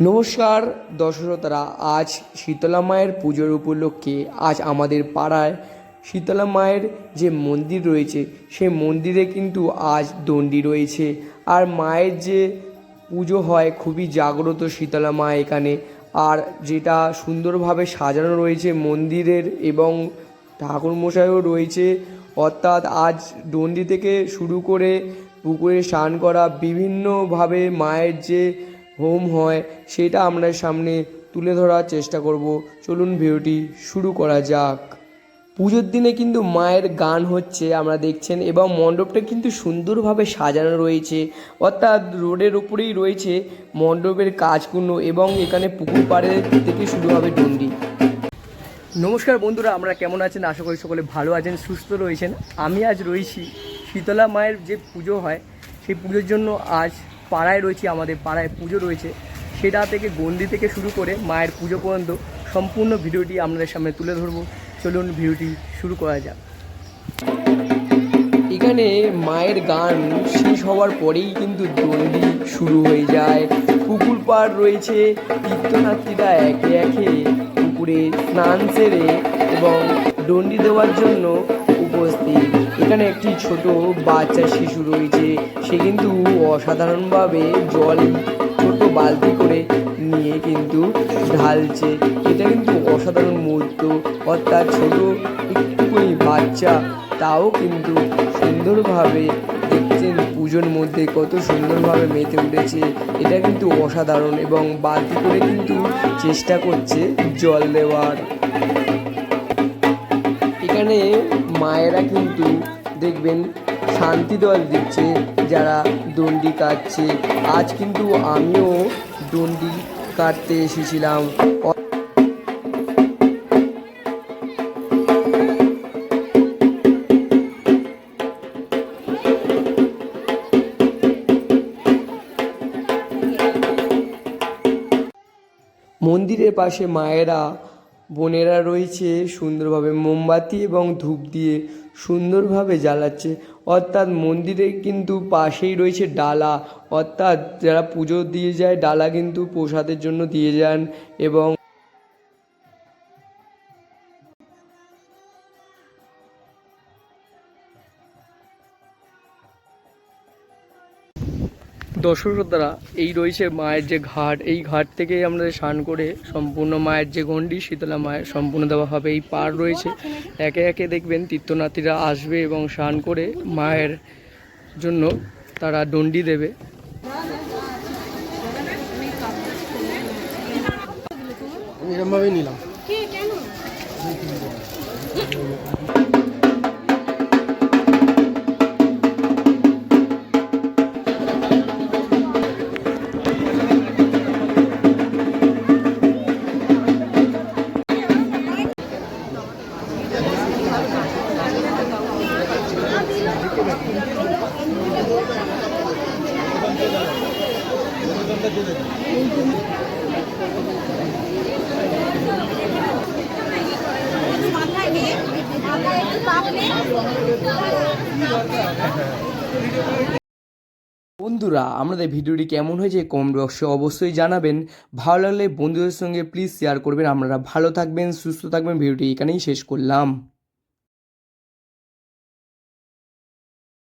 নমস্কার দর্শকরা, আজ শীতলা মায়ের পুজোর উপলক্ষে আজ আমাদের পাড়ায় শীতলা মায়ের যে মন্দির রয়েছে সেই মন্দিরে কিন্তু আজ দণ্ডি রয়েছে। আর মায়ের যে পুজো হয় খুবই জাগ্রত শীতলা মা এখানে, আর যেটা সুন্দরভাবে সাজানো রয়েছে মন্দিরের, এবং ঠাকুরমশাইও রয়েছে। অর্থাৎ আজ দণ্ডি থেকে শুরু করে পুকুরে স্নান করা, বিভিন্নভাবে মায়ের যে হোম হয় সেটা আমরা সামনে তুলে ধরার চেষ্টা করব। চলুন ভিডিওটি শুরু করা যাক। পুজোর দিনে কিন্তু মায়ের গান হচ্ছে আমরা দেখছেন, এবং মণ্ডপটা কিন্তু সুন্দরভাবে সাজানো রয়েছে। অর্থাৎ রোডের উপরেই রয়েছে মণ্ডপের কাজগুলো, এবং এখানে পুকুর পাড়ে থেকে শুরু হবে দণ্ডি। নমস্কার বন্ধুরা, আমরা কেমন আছেন? আশা করি সকলে ভালো আছেন, সুস্থ রয়েছেন। আমি আজ রয়েছি শীতলা মায়ের যে পুজো হয় সেই পুজোর জন্য আজ পাড়ায় রয়েছি। আমাদের পাড়ায় পুজো রয়েছে, সেটা থেকে গন্ডি থেকে শুরু করে মায়ের পুজো পর্যন্ত সম্পূর্ণ ভিডিওটি আপনাদের সামনে তুলে ধরবো। চলুন ভিডিওটি শুরু করা যাক। এখানে মায়ের গান শেষ হওয়ার পরেই কিন্তু দণ্ডি শুরু হয়ে যায়। পুকুর পাড় রয়েছে, তীর্থযাত্রীরা একে একে পুকুরে স্নান সেরে এবং দণ্ডি দেওয়ার জন্য উপস্থিত। এখানে একটি ছোট বাচ্চা শিশু রয়েছে, সে কিন্তু অসাধারণভাবে জল ছোট বালতি করে নিয়ে কিন্তু ঢালছে। এটা কিন্তু অসাধারণ মুহূর্ত। অর্থাৎ ছোট একটুকুনি বাচ্চা, তাও কিন্তু সুন্দরভাবে দেখছেন পুজোর মধ্যে কত সুন্দরভাবে মেতে উঠেছে। এটা কিন্তু অসাধারণ, এবং বালতি করে কিন্তু চেষ্টা করছে জল দেওয়ার। এখানে মায়েরা কিন্তু দেখবেন শান্তি দল দিচ্ছে যারা দণ্ডি কাটছে। আজ কিন্তু আমিও দণ্ডি কাটতে এসেছিলাম। মন্দিরের পাশে মায়েরা বোনেরা রয়েছে, সুন্দরভাবে মোমবাতি এবং ধূপ দিয়ে সুন্দরভাবে জ্বালাচ্ছে। অর্থাৎ মন্দিরে কিন্তু পাশেই রয়েছে ডালা, অর্থাৎ যারা পুজো দিয়ে যায় ডালা কিন্তু প্রসাদের জন্য দিয়ে যান। এবং দর্শকরা, এই রয়েছে মায়ের যে ঘাট, এই ঘাট থেকেই আমরা স্নান করে সম্পূর্ণ মায়ের যে গণ্ডি শীতলা মায়ের সম্পূর্ণ দেওয়া হবে। এই পার রয়েছে, একে একে দেখবেন তীর্থযাত্রীরা আসবে এবং স্নান করে মায়ের জন্য তারা দণ্ডি দেবে। এরকমভাবেই নিলাম। বন্ধুরা, আমাদের ভিডিওটি কেমন হয়েছে কমেন্ট বক্সে অবশ্যই জানাবেন। ভালো লাগলে বন্ধুদের সঙ্গে প্লিজ শেয়ার করবেন। আপনারা ভালো থাকবেন, সুস্থ থাকবেন। ভিডিওটি এখানেই শেষ করলাম।